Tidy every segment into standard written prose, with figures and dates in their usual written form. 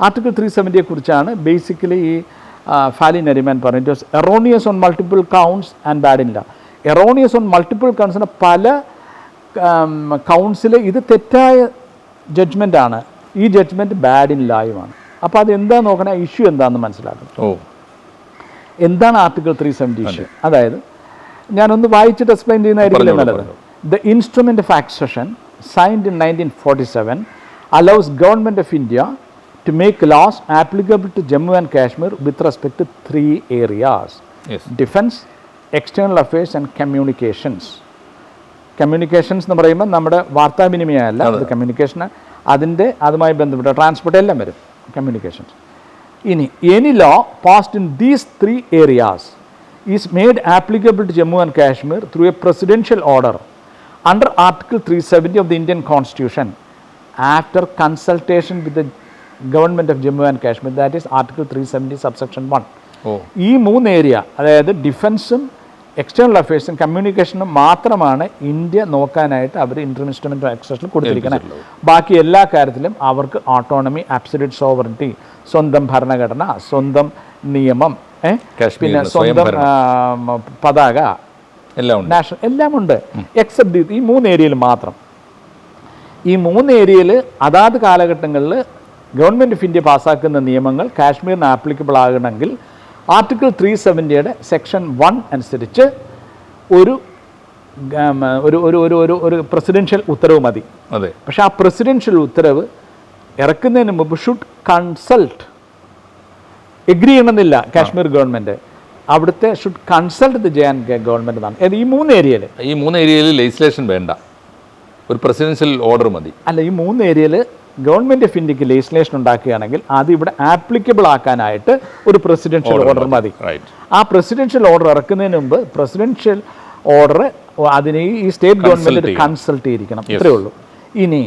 Article 370 കുറിച്ചാണ് basically ഈ ഫാലി നരിമാൻ പറഞ്ഞത്. It was erroneous on multiple counts and bad in law. Erroneous on multiple കൗണ്ട്സിന് പല കൗണ്ട്സിൽ ഇത് തെറ്റായ ജഡ്ജ്മെൻ്റാണ്, ഈ ജഡ്ജ്മെൻറ്റ് ബാഡ് ഇൻ ലായുമാണ്. അപ്പോൾ അത് എന്താ നോക്കണേ, ഇഷ്യൂ എന്താണെന്ന് മനസ്സിലാക്കണം. എന്താണ് ആർട്ടിക്കിൾ 370 ഇഷ്യൂ? അതായത് ഞാനൊന്ന് വായിച്ചിട്ട് എക്സ്പ്ലെയിൻ ചെയ്യുന്നതായിരിക്കും നല്ലത്. The instrument of accession signed in 1947 allows Government of India to make laws applicable to Jammu and Kashmir with respect to 3 areas. Defense, external affairs and communications. Communications എന്ന് പറയുമ്പോൾ നമ്മുടെ വാർത്താവിനിമയമല്ല, അത് communication, അതുമായി ബന്ധപ്പെട്ട ട്രാൻസ്പോർട്ട് എല്ലാം വരും കമ്മ്യൂണിക്കേഷൻസ്. ഇനി any law passed in these 3 areas is made applicable to Jammu and Kashmir through a presidential order under article 370 of the Indian constitution after consultation with the government of Jammu and Kashmir, that is article 370 subsection 1. ഈ 3 area, അതായത് ഡിഫൻസും external അഫയേഴ്സും കമ്മ്യൂണിക്കേഷനും മാത്രമാണ് India നോക്കാനായിട്ട് അവർ instrument ആക്സഷനിൽ കൊടുത്തിരിക്കുന്നത്. ബാക്കി എല്ലാ കാര്യത്തിലും അവർക്ക് autonomy, absolute sovereignty, സ്വന്തം ഭരണഘടന, സ്വന്തം നിയമം, പിന്നെ സ്വന്തം പതാക, നാഷണൽ എല്ലാം ഉണ്ട്, എക്സെപ്റ്റ് ഈ 3 ഏരിയയിൽ മാത്രം. ഈ 3 ഏരിയയിൽ അതാത് കാലഘട്ടങ്ങളിൽ ഗവൺമെൻറ് ഓഫ് ഇന്ത്യ പാസ്സാക്കുന്ന നിയമങ്ങൾ കാശ്മീരിന് ആപ്ലിക്കബിൾ ആകണമെങ്കിൽ ആർട്ടിക്കിൾ 370 സെക്ഷൻ 1 അനുസരിച്ച് ഒരു പ്രസിഡൻഷ്യൽ ഉത്തരവ് മതി. പക്ഷെ ആ പ്രസിഡൻഷ്യൽ ഉത്തരവ് ഇറക്കുന്നതിന് മുമ്പ് ഷുഡ് കൺസൾട്ട്, എഗ്രി ചെയ്യണമെന്നില്ല കാശ്മീർ ഗവൺമെൻറ്, അവിടുത്തെ should consult the JNK government എന്നാണ്. ഈ 3 ഏരിയയിൽ ലെജിസ്ലേഷൻ വേണ്ട, ഒരു പ്രസിഡൻഷ്യൽ ഓർഡർ മതി. അല്ല, ഈ 3 ഏരിയയിൽ ഗവൺമെൻറ് ഓഫ് ഇന്ത്യക്ക് ലെജിസ്ലേഷൻ ഉണ്ടാക്കുകയാണെങ്കിൽ അത് ഇവിടെ ആപ്ലിക്കബിൾ ആക്കാനായിട്ട് ഒരു പ്രസിഡൻഷ്യൽ ഓർഡർ മതി. ആ പ്രസിഡൻഷ്യൽ ഓർഡർ ഇറക്കുന്നതിന് മുമ്പ് പ്രസിഡൻഷ്യൽ ഓർഡർ അതിന് ഈ സ്റ്റേറ്റ് ഗവൺമെൻറ് കൺസൾട്ട് ചെയ്തിരിക്കണം, ഇത്രയേ ഉള്ളൂ. ഇനി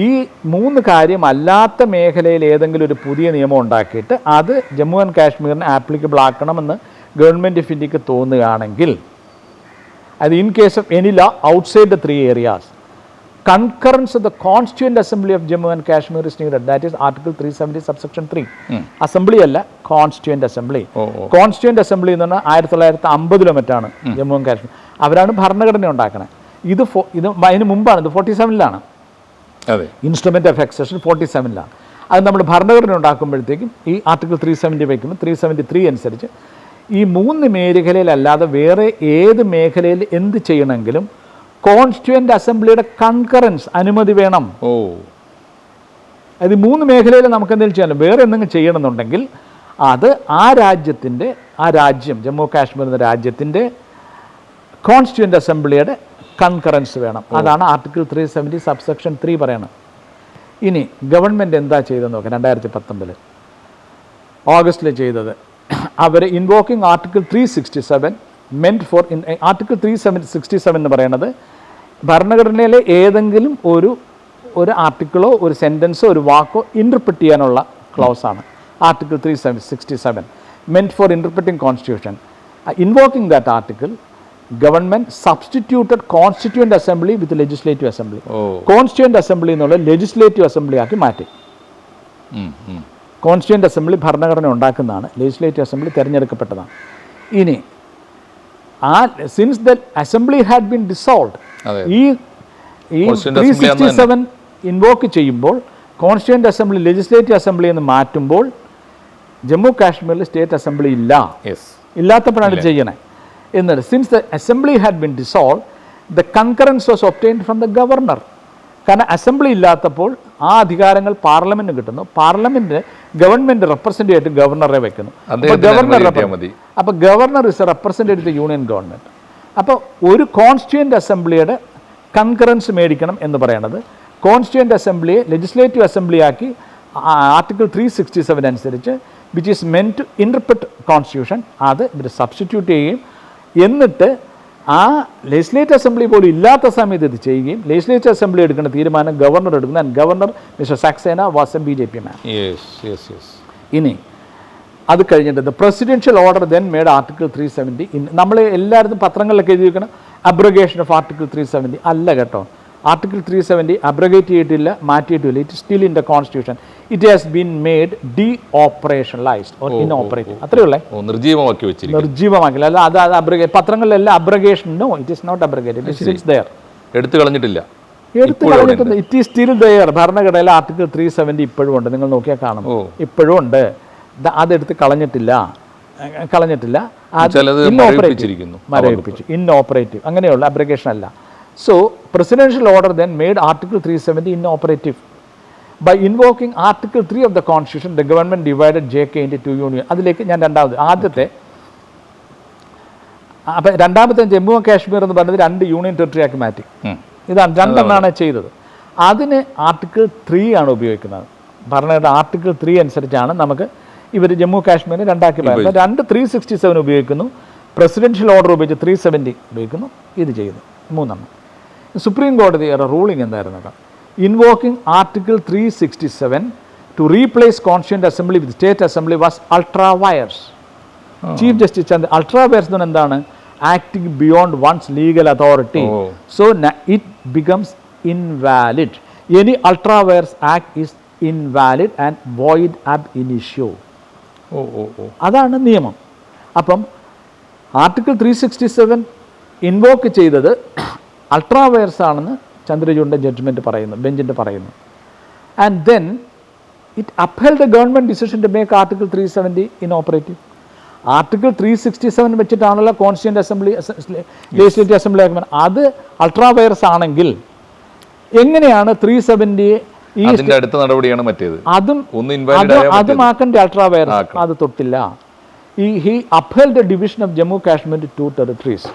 ഈ 3 കാര്യം അല്ലാത്ത മേഖലയിൽ ഏതെങ്കിലും ഒരു പുതിയ നിയമം ഉണ്ടാക്കിയിട്ട് അത് ജമ്മു ആൻഡ് കാശ്മീരിന് ആപ്ലിക്കബിൾ ആക്കണമെന്ന് ഗവൺമെൻറ് ഓഫ് ഇന്ത്യക്ക് തോന്നുകയാണെങ്കിൽ, അത് in case of any law outside the 3 areas, concurrence of the Constituent Assembly of Jammu and Kashmir is needed. That is Article 370 subsection 3. Assembly അല്ല, Constituent Assembly. Constituent Assembly എന്ന് പറഞ്ഞാൽ 1950 മറ്റാണ് Jammu and Kashmir. അവരാണ് ഭരണഘടന ഉണ്ടാക്കണത്. ഇത് അതിന് മുമ്പാണ്, ഇത് 47-ലാണ്. ഇൻസ്ട്രുമെൻ്റ് ഓഫ് ആക്സഷൻ 47-ലാണ്. അത് നമ്മൾ ഭരണഘടന ഉണ്ടാക്കുമ്പോഴത്തേക്കും ഈ ആർട്ടിക്കിൾ 370 വയ്ക്കുമ്പോൾ 373 അനുസരിച്ച് ഈ 3 മേഖലയിലല്ലാതെ വേറെ ഏത് മേഖലയിൽ എന്ത് ചെയ്യണമെങ്കിലും കോൺസ്റ്റിറ്റ്യൂവൻ്റ് അസംബ്ലിയുടെ കൺകറൻസ്, അനുമതി വേണം. അത് 3 മേഖലയിൽ നമുക്ക് എന്തെങ്കിലും ചെയ്യാനും വേറെ എന്തെങ്കിലും ചെയ്യണമെന്നുണ്ടെങ്കിൽ അത് ആ രാജ്യം ജമ്മു കാശ്മീർ എന്ന രാജ്യത്തിൻ്റെ കോൺസ്റ്റിറ്റ്യൂവൻ്റ് അസംബ്ലിയുടെ കൺകറൻസ് വേണം. അതാണ് ആർട്ടിക്കിൾ 370 സബ്സെക്ഷൻ 3 പറയണം. ഇനി ഗവൺമെൻറ് എന്താ ചെയ്തെന്ന് നോക്കാം. 2019 ഓഗസ്റ്റിൽ ചെയ്തത്, അവർ invoking article 367 meant for article 367 എന്ന് പറയുന്നത് ഭരണഘടനയിലെ ഏതെങ്കിലും ഒരു ആർട്ടിക്കിളോ ഒരു സെൻറ്റൻസോ ഒരു വാക്കോ ഇൻ്റർപ്രിറ്റ് ചെയ്യാനുള്ള ക്ലോസാണ്. Article 367 meant for interpreting constitution. Invoking that article, government substituted constituent assembly with legislative assembly. Constituent assembly എന്നുള്ള ലെജിസ്ലേറ്റീവ് അസംബ്ലി ആക്കി മാറ്റി. കോൺസ്റ്റിറ്റ്യൂവൻ്റ് അസംബ്ലി ഭരണഘടന ഉണ്ടാക്കുന്നതാണ്, ലെജിസ്ലേറ്റീവ് അസംബ്ലി തിരഞ്ഞെടുക്കപ്പെട്ടതാണ്. ഇനി since the assembly had been dissolved, ഈ 367 ഇൻവോക്ക് ചെയ്യുമ്പോൾ കോൺസ്റ്റിറ്റ്യൂവൻ്റ് അസംബ്ലി ലെജിസ്ലേറ്റീവ് അസംബ്ലി എന്ന് മാറ്റുമ്പോൾ ജമ്മു കാശ്മീരിൽ സ്റ്റേറ്റ് അസംബ്ലി ഇല്ലാത്തപ്പോഴാണ് ചെയ്യണേ. എന്നിട്ട് since the assembly had been dissolve the concurrence was obtained from the governor. കാരണം അസംബ്ലി ഇല്ലാത്തപ്പോൾ ആ അധികാരങ്ങൾ പാർലമെൻറ്റിന് കിട്ടുന്നു. ഗവൺമെൻറ് റെപ്രസെൻറ്റേറ്റീവ് ഗവർണറെ വെക്കുന്നു. അപ്പോൾ governor is a representative union government. അപ്പോൾ ഒരു കോൺസ്റ്റിറ്റ്യൂവൻ്റ് അസംബ്ലിയുടെ കൺകറൻസ് മേടിക്കണം എന്ന് പറയുന്നത് കോൺസ്റ്റിറ്റ്യൂവൻ്റ് അസംബ്ലിയെ ലെജിസ്ലേറ്റീവ് അസംബ്ലിയാക്കി ആർട്ടിക്കിൾ 367 അനുസരിച്ച് which is meant to interpret constitution, അത് ഇവർ സബ്സ്റ്റിറ്റ്യൂട്ട് ചെയ്യുകയും എന്നിട്ട് ആ ലെജിസ്ലേറ്റീവ് അസംബ്ലി പോലും ഇല്ലാത്ത സമയത്ത് ഇത് ചെയ്യുകയും ലെജിസ്ലേറ്റീവ് അസംബ്ലി എടുക്കുന്ന തീരുമാനം ഗവർണർ എടുക്കുന്ന, and governor mister Saxena was A BJP മാൻ. ഇനി അത് കഴിഞ്ഞിട്ട് the presidential order then made article 370. നമ്മൾ എല്ലായിടത്തും പത്രങ്ങളിലൊക്കെ എഴുതി വെക്കണം അബ്രഗേഷൻ ഓഫ് ആർട്ടിക്കിൾ 370. അല്ല കേട്ടോ, ആർട്ടിക്കിൾ 370 അബ്രഗേറ്റ് ചെയ്തിട്ടില്ല, മാറ്റിയിട്ടില്ല. It still in the constitution. It has been made deoperationalised or inoperative. അത്രയേ ഉള്ളേ, നിർജീവമാക്കി വെച്ചിരിക്കും. നിർജീവമാക്കില്ല. അല്ല അത് അബ്രഗേറ്റ് പത്രങ്ങളിലെല്ലാം abrogation. No, it is not abrogated. It is there. എടുത്തു കളഞ്ഞിട്ടില്ല. എടുത്തു കളഞ്ഞിട്ടുണ്ട്. It is still there. ഭരണഘടനയിൽ ആർട്ടിക്കിൾ 370 ഇപ്പോഴും ഉണ്ട്. നിങ്ങൾ നോക്കിയാൽ കാണും, ഇപ്പോഴും ഉണ്ട്. അതെടുത്ത് കളഞ്ഞിട്ടില്ല. മരവിപ്പിച്ചു. ഇൻഓപ്പറേറ്റീവ് അങ്ങനെയുള്ള അബ്രഗേഷൻ അല്ല. So presidential order then made article 370 inoperative. By invoking article 3 of the constitution the government divided JK into 2 union. അതിലേക്ക് ഞാൻ ആദ്യത്തെ അപ്പം രണ്ടാമത്തെ ജമ്മു ആൻഡ് കാശ്മീർ എന്ന് പറയുന്നത് 2 യൂണിയൻ ടെറിട്ടറി ആക്കി മാറ്റി. ഇതാണ് രണ്ടെണ്ണമാണ് ചെയ്തത്. അതിന് ആർട്ടിക്കിൾ 3 ആണ് ഉപയോഗിക്കുന്നത്. ഭരണഘടന ആർട്ടിക്കിൾ 3 അനുസരിച്ചാണ് നമുക്ക് ഇവർ ജമ്മു കാശ്മീരിനെ രണ്ടാക്കി പറയുന്നത്. 367 ഉപയോഗിക്കുന്നു, പ്രസിഡൻഷ്യൽ ഓർഡർ ഉപയോഗിച്ച് 370 ഉപയോഗിക്കുന്നു. ഇത് ചെയ്യുന്നു. 3 സുപ്രീം കോടതിയുടെ റൂളിംഗ് എന്തായിരുന്നു? Invoking article 367 to replace constituent assembly with state assembly was ultra vires. Chief justice Chandra ultra vires എന്ന് പറഞ്ഞാൽ എന്താണ്? Acting beyond one's legal authority. So it becomes invalid. Any ultra vires act is invalid and void ab initio. അതാണ് നിയമം. അപ്പം article 367 invoke ചെയ്തത് ultra vires ആണെന്ന് ചന്ദ്രചൂഡിൻ്റെ judgment പറയുന്നു, ബെഞ്ചിൻ്റെ പറയുന്നു. And then it upheld the government decision to make article 370 ഇൻഓപ്പറേറ്റീവ്. Article 367 വെച്ചിട്ടാണല്ലോ കോൺസ്റ്റിറ്റ്യൂന്റ് അസംബ്ലി ലെജിസ്ലേറ്റീവ് അസംബ്ലി ആക്കുമ്പോൾ. അത് അൾട്രാ വയർസ് ആണെങ്കിൽ എങ്ങനെയാണ് 370 അടുത്ത നടപടിയാണ് മറ്റേത്? അതും ആക്കണ്ട അൾട്രാ വയർസ്. അത് തൊട്ടില്ല. He upheld the division of Jammu Kashmir to 2 territories.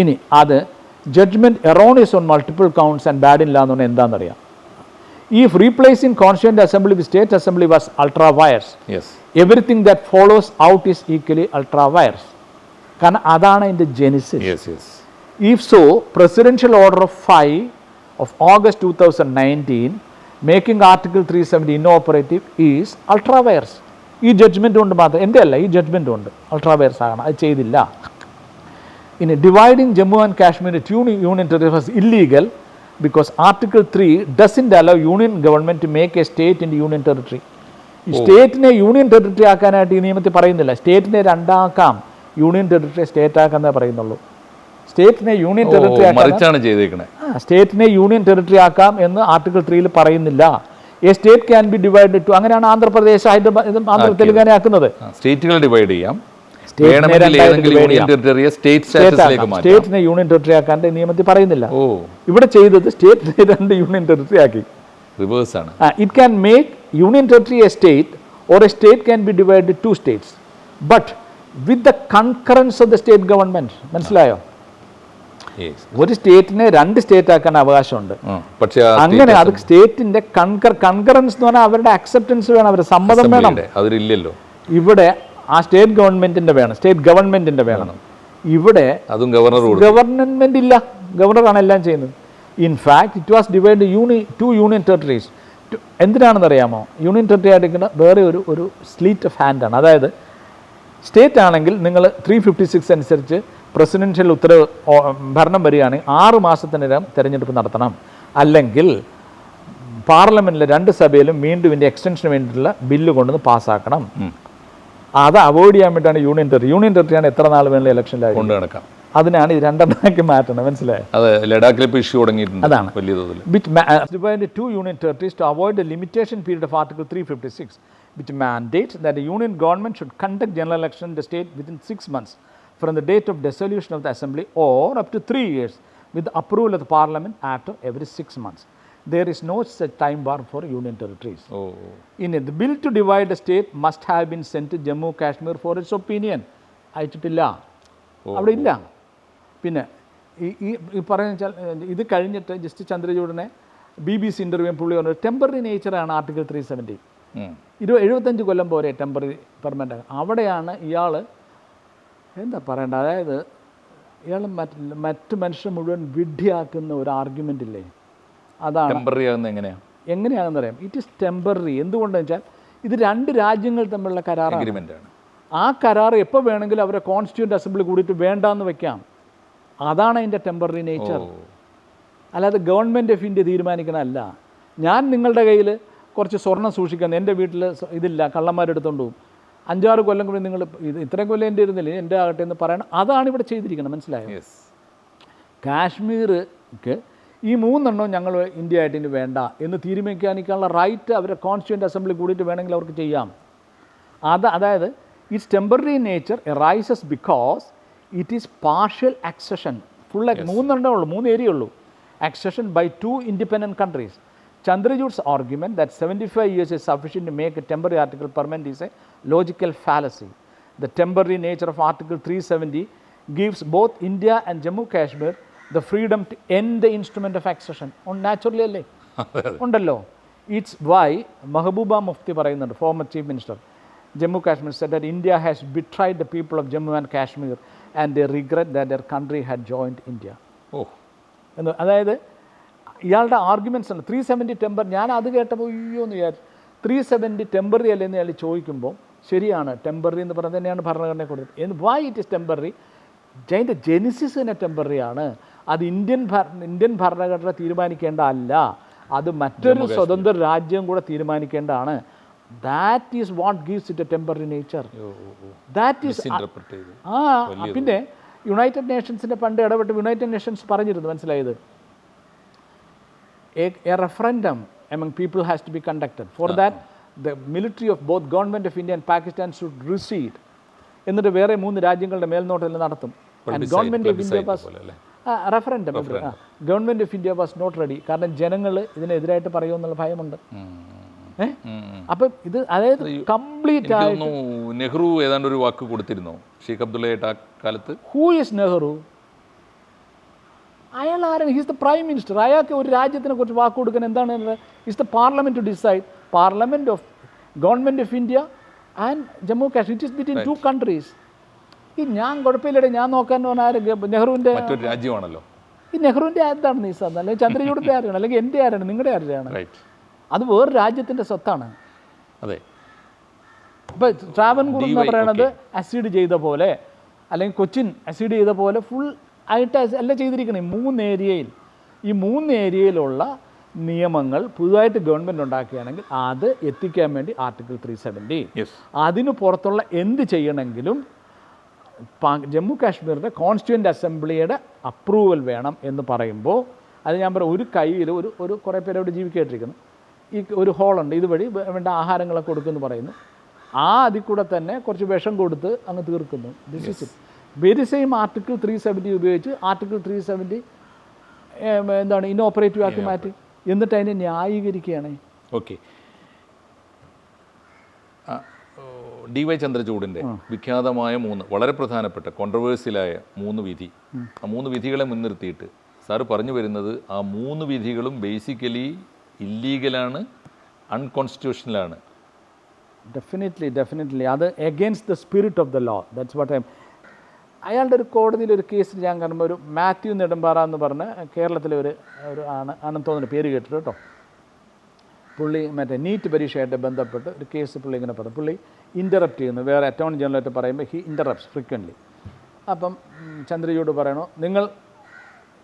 ഇനി അത് judgment erroneous on multiple counts and bad in law എന്ന് പറഞ്ഞാൽ എന്താണെന്നറിയാം. If replacing constituent assembly with state assembly was ultra vires, yes, everything that follows out is equally ultra vires. കാരണം അതാണ് അതിൻ്റെ Genesis. Yes, yes. If so, presidential order of 5 of August 2019 making article 370 inoperative is ultra vires. ഈ judgement കൊണ്ട് മാത്രം, എൻ്റെ അല്ല, ഈ judgement കൊണ്ട് ultra vires ആകണം. അത് ചെയ്തില്ല. ഇനി dividing Jammu and Kashmir to union territory was illegal because Article 3 doesn't allow union government to make a state into union territory. ഈ സ്റ്റേറ്റിനെ യൂണിയൻ ടെറിട്ടറി ആക്കാനായിട്ട് ഈ നിയമത്തിൽ പറയുന്നില്ല. സ്റ്റേറ്റിനെ രണ്ടാക്കാം, യൂണിയൻ ടെറിട്ടറി സ്റ്റേറ്റ് ആക്കാന്നേ പറയുന്നുള്ളൂ. സ്റ്റേറ്റിനെ യൂണിയൻ ടെറിട്ടറി സ്റ്റേറ്റിനെ യൂണിയൻ ടെറിട്ടറി ആക്കാം എന്ന് ആർട്ടിക്കിൾ 3 പറയുന്നില്ല. A state can be divide to. അങ്ങനെയാണ് ആന്ധ്രാപ്രദേശ്, ഹൈദരാബാദ്, ആന്ധ്ര തെലുങ്കാന ആക്കുന്നത്. സ്റ്റേറ്റുകൾ ഡിവൈഡ് ചെയ്യാം. സ്റ്റേറ്റിനെ യൂണിയൻ ടെറിട്ടറി ആക്കാൻ നിയമത്തിൽ പറയുന്നില്ല. ഇവിടെ ചെയ്തത് സ്റ്റേറ്റിനെ 2 യൂണിയൻ ടെറിട്ടറി ആക്കി. റിവേഴ്സ് ആണ്. It can make union territory A state or A state can be divide 2 states but with the concurrence of the state government. മനസ്സിലായോ? ഒരു സ്റ്റേറ്റിനെ 2 സ്റ്റേറ്റ് ആക്കാൻ അവകാശമുണ്ട്. പക്ഷേ അങ്ങനെ അത് സ്റ്റേറ്റിന്റെ കൺകറൻസ് എന്ന് പറഞ്ഞാൽ അവരുടെ അക്സെപ്റ്റൻസ് വേണം, അവരുടെ സമ്മതം വേണം. അതിലില്ലല്ലോ. ഇവിടെ ആ സ്റ്റേറ്റ് ഗവൺമെന്റിന്റെ വേണം, സ്റ്റേറ്റ് ഗവൺമെന്റിന്റെ വേണം. ഇവിടെ ഗവർണമെന്റ് ഇല്ല, ഗവർണറാണ് എല്ലാം ചെയ്യുന്നത്. In fact it was divide 2 union territories. എന്തിനാണെന്ന് അറിയാമോ? യൂണിയൻ ടെറിട്ടറി ആയിരിക്കുന്ന വേറെ ഒരു സ്ലീറ്റ് ഓഫ് ഹാൻഡ് ആണ്. അതായത് സ്റ്റേറ്റ് ആണെങ്കിൽ നിങ്ങൾ 356 അനുസരിച്ച് പ്രസിഡൻഷ്യൽ ഉത്തരവ് ഭരണം വരികയാണെങ്കിൽ 6 മാസത്തിനകം തെരഞ്ഞെടുപ്പ് നടത്തണം. അല്ലെങ്കിൽ പാർലമെന്റിലെ 2 സഭയിലും വീണ്ടും ഇതിൻ്റെ എക്സ്റ്റൻഷന് വേണ്ടിയിട്ടുള്ള ബില്ല് കൊണ്ടുവന്ന് പാസ്സാക്കണം. അത് അവോയ്ഡ് ചെയ്യാൻ വേണ്ടിയിട്ടാണ് യൂണിയൻ ടെറിട്ടറി. യൂണിയൻ ടെറിട്ടറിയാണ് എത്ര നാൾ വേണമെങ്കിലും ഇലക്ഷനിലായി കൊണ്ട് നടക്കാം. അതിനാണ് ഇത് 2 മാറ്റണം. മനസ്സിലായോ? അതാണ്. Divided 2 union territories to avoid the limitation period of Article 356, which mandates that the union government should conduct general election in the state within 6 months from the date of dissolution of the assembly or up to 3 years with the approval of the parliament after every 6 months. There is no such time bar for union territories. The bill to divide the state must have been sent to Jammu Kashmir for its opinion. അയച്ചിട്ടില്ല, അവിടെ ഇല്ല. പിന്നെ ഈ പറയുന്ന ഇത് കഴിഞ്ഞിട്ട് justice ചന്ദ്രചൂഡിനെ BBC interview പുള്ളി പറഞ്ഞു temporary നേച്ചറാണ് article 370. 75 കൊല്ലം പോരെ ടെമ്പററി പെർമനൻ്റ്. അവിടെയാണ് ഇയാൾ എന്താ പറയേണ്ടത്, അതായത് ഇയാൾ മറ്റു മനുഷ്യർ മുഴുവൻ വിഡ്ഢിയാക്കുന്ന ഒരു ആർഗ്യുമെൻ്റ് ഇല്ലേ, അതാണ് എങ്ങനെയാണെന്ന് അറിയാം. It is temporary. എന്തുകൊണ്ടെന്ന് വെച്ചാൽ ഇത് 2 രാജ്യങ്ങൾ തമ്മിലുള്ള കരാറാണ്. ആ കരാർ എപ്പോൾ വേണമെങ്കിലും അവരെ കോൺസ്റ്റിറ്റ്യൂന്റ് അസംബ്ലി കൂടിയിട്ട് വേണ്ടാന്ന് വെക്കാം. അതാണ് അതിൻ്റെ ടെമ്പററി നേച്ചർ. അല്ലാതെ ഗവൺമെൻറ് ഓഫ് ഇന്ത്യ തീരുമാനിക്കണമല്ല. ഞാൻ നിങ്ങളുടെ കയ്യിൽ കുറച്ച് സ്വർണ്ണം സൂക്ഷിക്കാൻ, എൻ്റെ വീട്ടിൽ ഇതില്ല, കള്ളന്മാരെടുത്തോണ്ട് പോകും, 5-6 കൊല്ലം കൂടി നിങ്ങൾ ഇത്രയും കൊല്ലം എൻ്റെ ഇരുന്നില്ല, എൻ്റെ ആകട്ടെ എന്ന് പറയണം. അതാണ് ഇവിടെ ചെയ്തിരിക്കുന്നത്, മനസ്സിലായോ? കാശ്മീർക്ക് ഈ 3 എണ്ണവും ഞങ്ങൾ ഇന്ത്യ ആയിട്ട് ഇനി വേണ്ട എന്ന് തീരുമാനിക്കാനുള്ള റൈറ്റ് അവരെ കോൺസ്റ്റിറ്റ്യൂൻ്റ് അസംബ്ലി കൂടിയിട്ട് വേണമെങ്കിൽ അവർക്ക് ചെയ്യാം. അതായത് it's temporary nature rises because it is partial accession. Full 3 എണ്ണേ ഉള്ളൂ, 3 ഏരിയ ഉള്ളൂ. Accession by 2 independent countries. Chandrachud's argument that 75 years is sufficient to make a temporary article permanent is a logical fallacy. The temporary nature of Article 370 gives both India and Jammu Kashmir the freedom to end the instrument of accession. Naturally അല്ലേ ഉണ്ടല്ലോ. It's why Mahbooba Mufti പറയുന്നുണ്ട്, former chief minister, Jammu Kashmir, said that India has betrayed the people of Jammu and Kashmir and they regret that their country had joined India. എന്ന്. അതായത് ഇയാളുടെ arguments ഉണ്ട്. 370 temper, ഞാൻ അത് കേട്ടപ്പോൾ അയ്യോ എന്ന് വിചാരിച്ചു. 370 ടെമ്പററി അല്ലെന്ന് അയാൾ ചോദിക്കുമ്പോൾ ശരിയാണ്, ടെമ്പററി എന്ന് പറഞ്ഞത് തന്നെയാണ് ഭരണഘടനയെ കൊടുത്തത്. Why it is temporary? അതിൻ്റെ ജെനിസിസ് തന്നെ ടെമ്പററി ആണ്. അത് ഇന്ത്യൻ ഭരണഘടന തീരുമാനിക്കേണ്ട അല്ല, അത് മറ്റൊരു സ്വതന്ത്ര രാജ്യം കൂടെ തീരുമാനിക്കേണ്ടതാണ്. That is what gives it a temporary nature. That is പിന്നെ യുണൈറ്റഡ് നേഷൻസിൻ്റെ പണ്ട് ഇടപെട്ട് യുണൈറ്റഡ് നേഷൻസ് പറഞ്ഞിരുന്നു, മനസ്സിലായത്, a referendum among people has to be conducted. For that the military of both government of India and Pakistan should recede. എന്നിട്ട് വേറെ 3 രാജ്യങ്ങളുടെ മേൽനോട്ടത്തിൽ നടത്തും. And government of India was referendum, government of India was not ready. കാരണം ജനങ്ങൾ ഇതിനെതിരായിട്ട് പറയുമെന്നുള്ള ഭയമുണ്ട്. അപ്പം ഇത് അതായത് കംപ്ലീറ്റ് ആയിട്ട് നെഹ്റു ഏതാണ്ട് ഒരു വാക്ക് കൊടുത്തിരുന്നു ഷെയ്ഖ് അബ്ദുള്ളയുടെ കാലത്ത്. Who is Nehru? അയാൾ ആരാണ്? He's the prime minister. അയാൾക്ക് ഒരു രാജ്യത്തിനെ കുറിച്ച് വാക്ക് കൊടുക്കാൻ എന്താണ്? Is the parliament to decide. Parliament of government of India and Jammu Kashmir, it is between 2 countries. ഈ ഞാൻ കുഴപ്പമില്ലടെ ഞാൻ നോക്കാൻ പറഞ്ഞാൽ നെഹ്റുവിൻ്റെ മറ്റൊരു രാജ്യമാണല്ലോ. ഈ നെഹ്റുവിൻ്റെ എന്താണ് നിസാദ്, അല്ലെങ്കിൽ ചന്ദ്രചൂഡിൻ്റെ ആരാണ്, അല്ലെങ്കിൽ എൻ്റെ ആരാണ്, നിങ്ങളുടെ ആരാണ്? അത് വേറെ രാജ്യത്തിൻ്റെ സ്വത്താണ്. അതെ. ഇപ്പോൾ ട്രാവൻകൂർ എന്ന് പറയണത് അസീഡ് ചെയ്ത പോലെ, അല്ലെങ്കിൽ കൊച്ചിൻ അസീഡ് ചെയ്ത പോലെ ഫുൾ ആയിട്ട് അല്ല ചെയ്തിരിക്കുന്നത്. 3 ഏരിയയിൽ, ഈ 3 ഏരിയയിലുള്ള നിയമങ്ങൾ പുതുതായിട്ട് ഗവൺമെൻറ് ഉണ്ടാക്കുകയാണെങ്കിൽ അത് എത്തിക്കാൻ വേണ്ടി ആർട്ടിക്കിൾ 370. അതിന് പുറത്തുള്ള എന്ത് ചെയ്യണമെങ്കിലും ജമ്മു കാശ്മീരിൻ്റെ കോൺസ്റ്റിറ്റ്യൂൻ്റ് അസംബ്ലിയുടെ അപ്രൂവൽ വേണം എന്ന് പറയുമ്പോൾ, അത് ഞാൻ പറയാം, ഒരു കയ്യിൽ ഒരു കുറേ പേര് അവിടെ ജീവിക്കേണ്ടിരിക്കുന്നു. ഈ ഒരു ഹോളുണ്ട്, ഇതുവഴി വേണ്ട ആഹാരങ്ങളൊക്കെ കൊടുക്കുമെന്ന് പറയുന്നു. അതിൽ കൂടെ തന്നെ കുറച്ച് വിഷം കൊടുത്ത് അങ്ങ് തീർക്കുന്നു. This is it. Very same article 370 ഉപയോഗിച്ച് ആർട്ടിക്കിൾ 370 എന്താണ് ഇനോപ്പറേറ്റീവ് ആക്കി മാറ്റി, എന്നിട്ട് അതിനെ ന്യായീകരിക്കുകയാണ്. ഓക്കെ. DY ചന്ദ്രചൂഡിൻ്റെ വിഖ്യാതമായ 3 വളരെ പ്രധാനപ്പെട്ട കോൺട്രവേഴ്സ്യലായ 3 വിധി, ആ 3 വിധികളെ മുൻനിർത്തിയിട്ട് സാറ് പറഞ്ഞു വരുന്നത് ആ 3 വിധികളും ബേസിക്കലി ഇല്ലീഗലാണ്, അൺകോൺസ്റ്റിറ്റ്യൂഷണലാണ്. ഡെഫിനറ്റ്ലി അത് against the spirit of the law. That's what അയാളുടെ ഒരു കോടതിയിൽ ഒരു കേസിൽ ഞാൻ കാണുമ്പോൾ ഒരു മാത്യു നെടുമ്പാറ എന്ന് പറഞ്ഞ് കേരളത്തിലെ ഒരു ആണെന്ന് തോന്നുന്നു, പേര് കേട്ടിട്ട് കേട്ടോ. പുള്ളി മറ്റേ നീറ്റ് പരീക്ഷയായിട്ട് ബന്ധപ്പെട്ട് ഒരു കേസ് പുള്ളി ഇങ്ങനെ പറഞ്ഞു. പുള്ളി ഇൻ്ററപ്റ്റ് ചെയ്യുന്നു, വേറെ അറ്റോർണി ജനറലായിട്ട് പറയുമ്പോൾ ഹി ഇൻ്ററപ്റ്റ്സ് ഫ്രീക്വൻ്റ്ലി. അപ്പം ചന്ദ്രചൂഡ് പറയണോ നിങ്ങൾ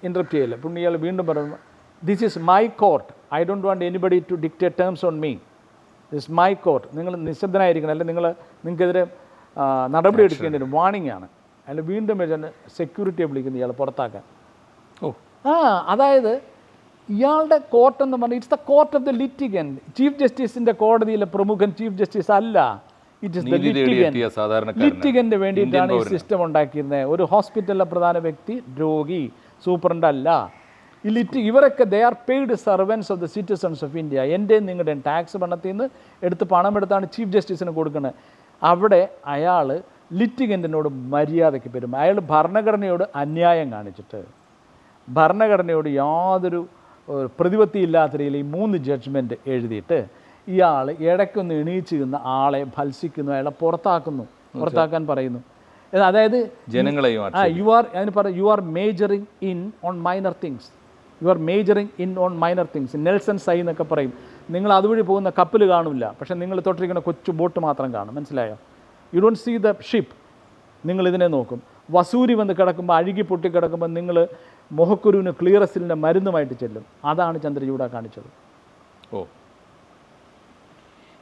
ഇൻ്ററപ്റ്റ് ചെയ്യില്ല. പുള്ളി ഇയാൾ വീണ്ടും പറയുന്നു, this is my court, I don't want anybody to dictate terms on me, this my court, നിങ്ങൾ നിശബ്ദനായിരിക്കണം, അല്ലെങ്കിൽ നിങ്ങൾക്കെതിരെ നടപടി എടുക്കേണ്ടി വരും, വാണിംഗ് ആണ്. അതിൽ വീണ്ടും സെക്യൂരിറ്റിയെ വിളിക്കുന്നു ഇയാൾ പുറത്താക്കാൻ. അതായത് ഇയാളുടെ കോർട്ട് എന്ന് പറഞ്ഞാൽ it's the court of the litigant. Chief ജസ്റ്റിസിൻ്റെ കോടതിയിലെ പ്രമുഖൻ ചീഫ് ജസ്റ്റിസ് അല്ല, it is the litigant. Litigant വേണ്ടിയിട്ടാണ് ഈ സിസ്റ്റം ഉണ്ടാക്കിയിരുന്നത്. ഒരു ഹോസ്പിറ്റലിലെ പ്രധാന വ്യക്തി രോഗി, സൂപ്രണ്ട് അല്ല. ഇവരൊക്കെ they are paid servants of the citizens of India. എൻ്റെയും നിങ്ങളുടെയും ടാക്സ് പണത്തിൽ നിന്ന് എടുത്ത് പണമെടുത്താണ് ചീഫ് ജസ്റ്റിസിന് കൊടുക്കുന്നത്. അവിടെ അയാൾ ലിറ്റിഗൻറ്റിനോട് മര്യാദയ്ക്ക് പെരും. അയാൾ ഭരണഘടനയോട് അന്യായം കാണിച്ചിട്ട്, ഭരണഘടനയോട് യാതൊരു പ്രതിപത്തിയില്ലാത്ത രീതിയിൽ ഈ 3 ജഡ്ജ്മെൻറ്റ് എഴുതിയിട്ട് ഇയാൾ ഇടയ്ക്കൊന്ന് എണീച്ച് നിന്ന ആളെ ഭത്സിക്കുന്നു, അയാളെ പുറത്താക്കാൻ പറയുന്നു. അതായത് ജനങ്ങളെയും you are majoring in on minor things, you are majoring in on minor things. Nelson's eye എന്നൊക്കെ പറയും. നിങ്ങൾ അതുവഴി പോകുന്ന കപ്പൽ കാണില്ല, പക്ഷേ നിങ്ങൾ തൊട്ടിരിക്കുന്ന കൊച്ചു ബോട്ട് മാത്രം കാണും, മനസ്സിലായോ? You don't see the ship. നിങ്ങളിതിനെ നോക്കും. വസൂരി വന്ന് കിടക്കുമ്പോൾ, അഴുകി പൊട്ടി കിടക്കുമ്പോൾ നിങ്ങൾ മുഖക്കുരുവിന് ക്ലിയറസിലിൻ്റെ മരുന്നുമായിട്ട് ചെല്ലും. അതാണ് ചന്ദ്രചൂഡ കാണിച്ചത്. ഓ,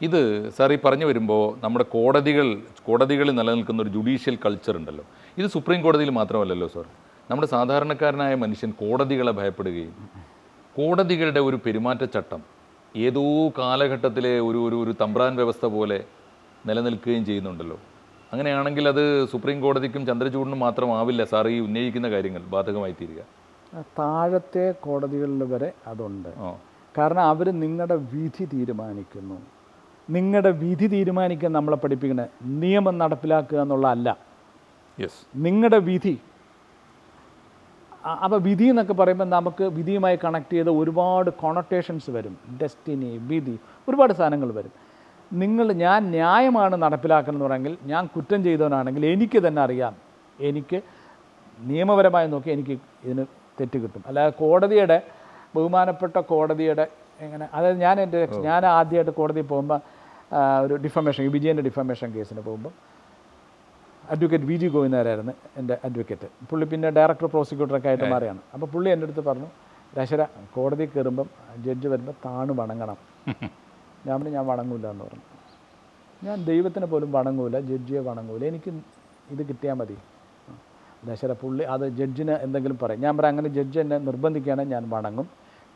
ഇത് സാർ ഈ പറഞ്ഞു വരുമ്പോൾ നമ്മുടെ കോടതികളിൽ നിലനിൽക്കുന്ന ഒരു ജുഡീഷ്യൽ കൾച്ചർ ഉണ്ടല്ലോ, ഇത് സുപ്രീം കോടതിയിൽ മാത്രമല്ലല്ലോ സാർ. നമ്മുടെ സാധാരണക്കാരനായ മനുഷ്യൻ കോടതികളെ ഭയപ്പെടുകയും കോടതികളുടെ ഒരു പെരുമാറ്റച്ചട്ടം ഏതോ കാലഘട്ടത്തിലെ ഒരു തമ്പ്രാൻ വ്യവസ്ഥ പോലെ നിലനിൽക്കുകയും ചെയ്യുന്നുണ്ടല്ലോ. അങ്ങനെയാണെങ്കിൽ അത് സുപ്രീം കോടതിക്കും ചന്ദ്രചൂഡിനും മാത്രമാവില്ല സാർ ഈ ഉന്നയിക്കുന്ന കാര്യങ്ങൾ ബാധകമായി തീരുക. താഴത്തെ കോടതികളിൽ വരെ അതുണ്ട്. കാരണം അവർ നിങ്ങളുടെ വിധി തീരുമാനിക്കുന്നു. നിങ്ങളുടെ വിധി തീരുമാനിക്കാൻ നമ്മളെ പഠിപ്പിക്കുന്നത് നിയമം നടപ്പിലാക്കുക എന്നുള്ളതല്ല. യെസ്, നിങ്ങളുടെ വിധി. അപ്പോൾ വിധി എന്നൊക്കെ പറയുമ്പോൾ നമുക്ക് വിധിയുമായി കണക്ട് ചെയ്ത ഒരുപാട് കൊണൊട്ടേഷൻസ് വരും. ഡെസ്റ്റിനി, വിധി, ഒരുപാട് സാധനങ്ങൾ വരും. ഞാൻ ന്യായമാണ് നടപ്പിലാക്കണമെന്ന് പറഞ്ഞെങ്കിൽ, ഞാൻ കുറ്റം ചെയ്തവനാണെങ്കിൽ എനിക്ക് തന്നെ അറിയാം, എനിക്ക് നിയമപരമായി നോക്കി എനിക്ക് ഇതിന് തെറ്റ് കിട്ടും. അല്ലാതെ കോടതിയുടെ, ബഹുമാനപ്പെട്ട കോടതിയുടെ അതായത് ഞാൻ ആദ്യമായിട്ട് കോടതിയിൽ പോകുമ്പോൾ ഒരു ഡിഫമേഷൻ, വിജയൻ്റെ ഡിഫമേഷൻ കേസിന് പോകുമ്പോൾ അഡ്വക്കേറ്റ് വി ജി ഗോവിന്ദരായിരുന്നു എൻ്റെ അഡ്വക്കേറ്റ്. പുള്ളി പിന്നെ ഡയറക്ടർ പ്രോസിക്യൂട്ടറൊക്കെ ആയിട്ട് മാറിയാണ്. അപ്പോൾ പുള്ളി എൻ്റെ അടുത്ത് പറഞ്ഞു, രാശര കോടതി കയറുമ്പം ജഡ്ജ് വരുമ്പോൾ താണു വണങ്ങണം. ഞാൻ വണങ്ങൂല എന്ന് പറഞ്ഞു. ഞാൻ ദൈവത്തിനെ പോലും വണങ്ങൂല, ജഡ്ജിയെ വണങ്ങൂല, എനിക്ക് ഇത് കിട്ടിയാൽ മതി. രാശര പുള്ളി അത് ജഡ്ജിന് എന്തെങ്കിലും പറയും. ഞാൻ പറയാം, അങ്ങനെ ജഡ്ജ് എന്നെ നിർബന്ധിക്കുകയാണെങ്കിൽ ഞാൻ വണങ്ങും.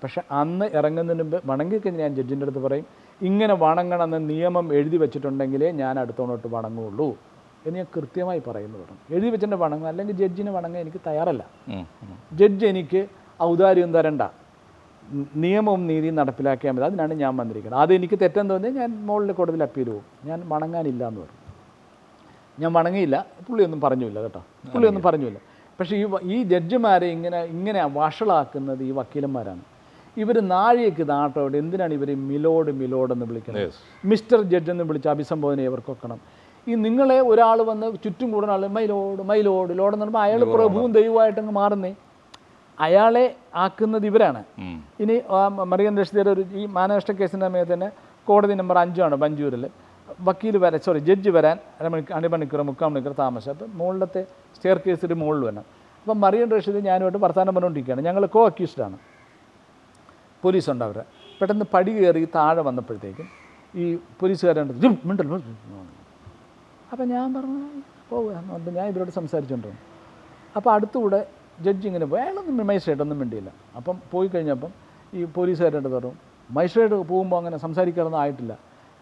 പക്ഷെ അന്ന് ഇറങ്ങുന്നതിന് മുമ്പ് വണങ്ങിക്കഴിഞ്ഞ് ഞാൻ ജഡ്ജിൻ്റെ അടുത്ത് പറയും, ഇങ്ങനെ വണങ്ങണമെന്ന് നിയമം എഴുതി വെച്ചിട്ടുണ്ടെങ്കിലേ ഞാൻ അടുത്തോട്ട് വണങ്ങുള്ളൂ എന്ന് ഞാൻ കൃത്യമായി പറയുന്നു പറഞ്ഞു. എഴുതി വെച്ചിട്ട് വണങ്ങും, അല്ലെങ്കിൽ ജഡ്ജിന് വണങ്ങാൻ എനിക്ക് തയ്യാറല്ല. ജഡ്ജ് എനിക്ക് ഔദാര്യം തരണ്ട, നിയമവും നീതിയും നടപ്പിലാക്കിയാൽ മതി, അതിനാണ് ഞാൻ വന്നിരിക്കുന്നത്. അതെനിക്ക് തെറ്റെന്ന് തോന്നിയാൽ ഞാൻ മുകളിൽ കോടതിയിൽ അപ്പീൽ പോകും. ഞാൻ വണങ്ങാനില്ല എന്ന് പറഞ്ഞു. ഞാൻ വണങ്ങിയില്ല. പുള്ളിയൊന്നും പറഞ്ഞില്ല കേട്ടോ, പുള്ളിയൊന്നും പറഞ്ഞില്ല. പക്ഷേ ഈ ജഡ്ജിമാരെ ഇങ്ങനെ വഷളാക്കുന്നത് ഈ വക്കീലന്മാരാണ്. ഇവർ നാഴികയ്ക്ക് നാട്ടോട് എന്തിനാണ് ഇവർ മിലോഡ് എന്ന് വിളിക്കുന്നത്? മിസ്റ്റർ ജഡ്ജ് എന്ന് വിളിച്ച് അഭിസംബോധന ഇവർക്ക് വെക്കണം. ഈ നിങ്ങളെ ഒരാൾ വന്ന് ചുറ്റും കൂടുന്ന ആൾ ലോഡ് എന്ന് പറയുമ്പോൾ അയാൾ പ്രഭുവും ദൈവമായിട്ടങ്ങ് മാറുന്നേ. അയാളെ ആക്കുന്നത് ഇവരാണ്. ഇനി മറിയം റഷീദയുടെ ഈ മാനനഷ്ട കേസിൻ്റെ സമയത്ത് തന്നെ കോടതി നമ്പർ 5 ബഞ്ചൂരിൽ ജഡ്ജി വരാൻ അരമണിക്കൂർ 3/4 മണിക്കൂർ താമസം. അപ്പം മുകളിലത്തെ സ്റ്റെയർ കേസിൽ മുകളിൽ വരണം. അപ്പം മറിയം റഷീദ് ഞാനുമായിട്ട് വർത്തമാനം പറഞ്ഞുകൊണ്ടിരിക്കുകയാണ്. ഞങ്ങൾ കോ അക്യൂസ്ഡാണ്. പോലീസുണ്ട് അവരെ. പെട്ടെന്ന് പടി കയറി താഴെ വന്നപ്പോഴത്തേക്കും ഈ പോലീസുകാരുണ്ട് മിണ്ടല്ലോ. അപ്പം ഞാൻ പറഞ്ഞു പോവുക എന്ന് പറഞ്ഞിട്ട് ഞാൻ ഇവരോട് സംസാരിച്ചുകൊണ്ടിരുന്നു. അപ്പോൾ അടുത്തുകൂടെ ജഡ്ജി ഇങ്ങനെ പോയി. അയാളൊന്നും മജിസ്ട്രേറ്റ് ഒന്നും മിണ്ടിയില്ല. അപ്പം പോയി കഴിഞ്ഞപ്പം ഈ പോലീസുകാരുടെ പറഞ്ഞു, മജിസ്ട്രേറ്റ് പോകുമ്പോൾ അങ്ങനെ സംസാരിക്കാറൊന്നും ആയിട്ടില്ല.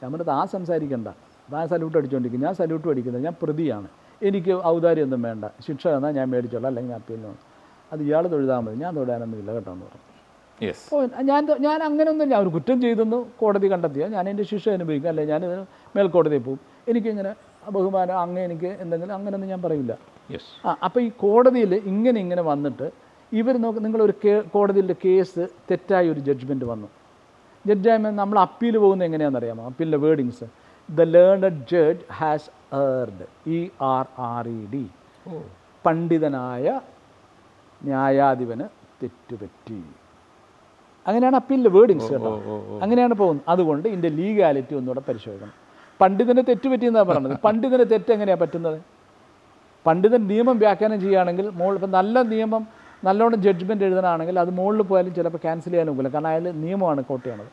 ഞാൻ പറഞ്ഞത് സംസാരിക്കണ്ട, ഞാൻ സല്യൂട്ട് അടിച്ചുകൊണ്ടിരിക്കും. ഞാൻ സല്യൂട്ട് അടിക്കുന്നത്, ഞാൻ പ്രതിയാണ്, എനിക്ക് ഔദാര്യമൊന്നും വേണ്ട, ശിക്ഷ എന്നാൽ ഞാൻ മേടിച്ചോളാം, അല്ലെങ്കിൽ ഞാൻ അപ്പീലിന് അത് ഇയാൾ തൊഴുതാൽ മതി, ഞാൻ തൊഴാനൊന്നുമില്ല കേട്ടോ എന്ന് പറഞ്ഞു. ഞാൻ അങ്ങനെയൊന്നുമില്ല. അവർ കുറ്റം ചെയ്തെന്ന് കോടതി കണ്ടെത്തിയാൽ ഞാൻ എൻ്റെ ശിക്ഷ അനുഭവിക്കും, അല്ലെങ്കിൽ ഞാൻ മേൽക്കോടതിയിൽ പോകും. എനിക്കിങ്ങനെ ബഹുമാനം അങ്ങ് എനിക്ക് എന്തെങ്കിലും അങ്ങനെയൊന്നും ഞാൻ പറയില്ല. അപ്പോൾ ഈ കോടതിയിൽ ഇങ്ങനെ വന്നിട്ട് ഇവർ നിങ്ങളൊരു കോടതിയിലെ കേസ് തെറ്റായ ഒരു ജഡ്ജ്മെൻറ്റ് വന്നു. ജഡ്ജായ്മ നമ്മൾ അപ്പീൽ പോകുന്നത് എങ്ങനെയാണെന്ന് അറിയാമോ? അപ്പീലിൻ്റെ wordings, the learned judge has erred, ERRED, പണ്ഡിതനായ ന്യായാധിപന് തെറ്റുപറ്റി. അങ്ങനെയാണ് അപ്പീലിൻ്റെ വേർഡിങ്സ് കേട്ടോ. അങ്ങനെയാണ് പോകുന്നത്. അതുകൊണ്ട് ഇതിൻ്റെ ലീഗാലിറ്റി ഒന്നുകൂടെ പരിശോധിക്കണം. പണ്ഡിതന് തെറ്റുപറ്റിയെന്നാണ് പറയുന്നത്. പണ്ഡിതന് തെറ്റെങ്ങനെയാണ് പറ്റുന്നത്? പണ്ഡിതൻ നിയമം വ്യാഖ്യാനം ചെയ്യുകയാണെങ്കിൽ ഇപ്പം നല്ല നിയമം നല്ലോണം ജഡ്ജ്മെൻറ്റ് എഴുതാനാണെങ്കിൽ അത് മുകളിൽ പോയാലും ചിലപ്പോൾ ക്യാൻസൽ ചെയ്യാനും ഒക്കില്ല. കാരണം അയാൾ നിയമമാണ് കോട്ട് ചെയ്യണത്.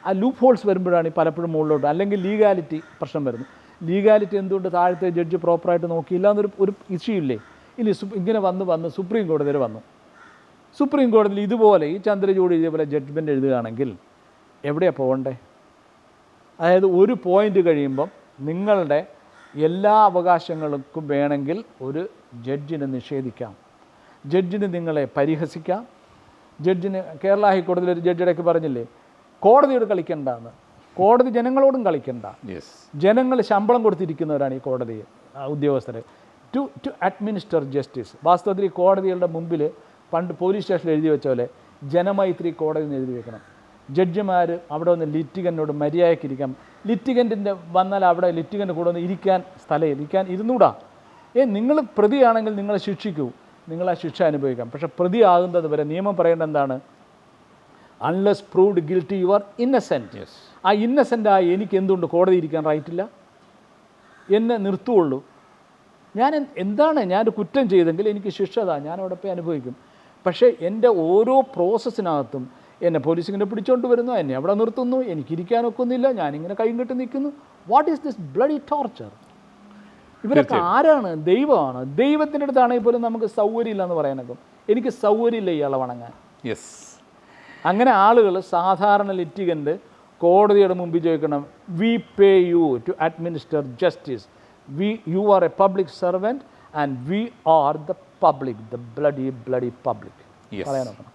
ആ ലൂപ്പ് ഹോൾസ് വരുമ്പോഴാണ് ഈ പലപ്പോഴും മുകളിലോട്ട്, അല്ലെങ്കിൽ ലീഗാലിറ്റി പ്രശ്നം വരുന്നു. ലീഗാലിറ്റി എന്തുകൊണ്ട് താഴത്തെ ജഡ്ജ് പ്രോപ്പറായിട്ട് നോക്കിയില്ല എന്നൊരു ഇഷ്യൂ ഇല്ലേ? ഇനി ഇങ്ങനെ വന്ന് സുപ്രീം കോടതിയിൽ വന്നു. സുപ്രീം കോടതിയിൽ ഇതുപോലെ ഈ ചന്ദ്രചൂഡ് ഇതേപോലെ ജഡ്ജ്മെൻറ്റ് എഴുതുകയാണെങ്കിൽ എവിടെയാണ് പോകണ്ടേ? അതായത് ഒരു പോയിൻ്റ് കഴിയുമ്പം നിങ്ങളുടെ എല്ലാ അവകാശങ്ങൾക്കും വേണമെങ്കിൽ ഒരു ജഡ്ജിനെ നിഷേധിക്കാം, ജഡ്ജിന് നിങ്ങളെ പരിഹസിക്കാം. ജഡ്ജിന് കേരള ഹൈക്കോടതിയിൽ ഒരു ജഡ്ജിടയ്ക്ക് പറഞ്ഞില്ലേ, കോടതിയോട് കളിക്കണ്ടെന്ന്. കോടതി ജനങ്ങളോടും കളിക്കണ്ട. ജനങ്ങൾ ശമ്പളം കൊടുത്തിരിക്കുന്നവരാണ് ഈ കോടതി ഉദ്യോഗസ്ഥർ, ടു അഡ്മിനിസ്റ്റർ ജസ്റ്റിസ്. വാസ്തവത്തിൽ ഈ കോടതികളുടെ മുമ്പിൽ പണ്ട് പോലീസ് സ്റ്റേഷനിൽ എഴുതി വെച്ച പോലെ ജനമൈത്രി കോടതി എന്ന് എഴുതി വെക്കണം. ജഡ്ജിമാർ അവിടെ വന്ന് ലിറ്റിഗനോട് മര്യാദയ്ക്ക് ഇരിക്കാം. ലിറ്റിഗൻറ്റിൻ്റെ വന്നാൽ അവിടെ ലിറ്റിഗൻ്റെ കൂടെ ഒന്ന് ഇരിക്കാൻ ഇരുന്നൂടാ. നിങ്ങൾ പ്രതിയാണെങ്കിൽ നിങ്ങളെ ശിക്ഷിക്കൂ, നിങ്ങൾ ആ ശിക്ഷ അനുഭവിക്കാം. പക്ഷേ പ്രതിയാകുന്നത് വരെ നിയമം പറയേണ്ടത് എന്താണ്? Unless proved guilty you are innocent. ആ ഇന്നസെൻ്റായി എനിക്ക് എന്തുകൊണ്ട് കോടതി ഇരിക്കാൻ റൈറ്റില്ല? എന്നെ നിർത്തുകയുള്ളൂ. ഞാനൊരു കുറ്റം ചെയ്തെങ്കിൽ എനിക്ക് ശിക്ഷ ഞാൻ അവിടെ പോയി അനുഭവിക്കും. പക്ഷേ എൻ്റെ ഓരോ പ്രോസസ്സിനകത്തും എന്നെ പോലീസ് ഇങ്ങനെ പിടിച്ചോണ്ട് വരുന്നു, എന്നെ അവിടെ നിർത്തുന്നു, എനിക്കിരിക്കാനൊക്കുന്നില്ല, ഞാനിങ്ങനെ കൈയും കെട്ടി നിൽക്കുന്നു. What is this bloody torture? ഇവരൊക്കെ ആരാണ്? ദൈവമാണ്. ദൈവത്തിൻ്റെ അടുത്താണെങ്കിൽ പോലും നമുക്ക് സൗകര്യമില്ല എന്ന് പറയാനൊക്കെ. എനിക്ക് സൗകര്യമില്ല ഇയാളെ വണങ്ങാൻ. യെസ്. അങ്ങനെ ആളുകൾ സാധാരണ ലിറ്റിഗൻ്റ് കോടതിയുടെ മുമ്പിൽ ചോദിക്കണം, we pay you to administer justice, you are a public servant and we are the public, the bloody public പറയാൻ നോക്കണം.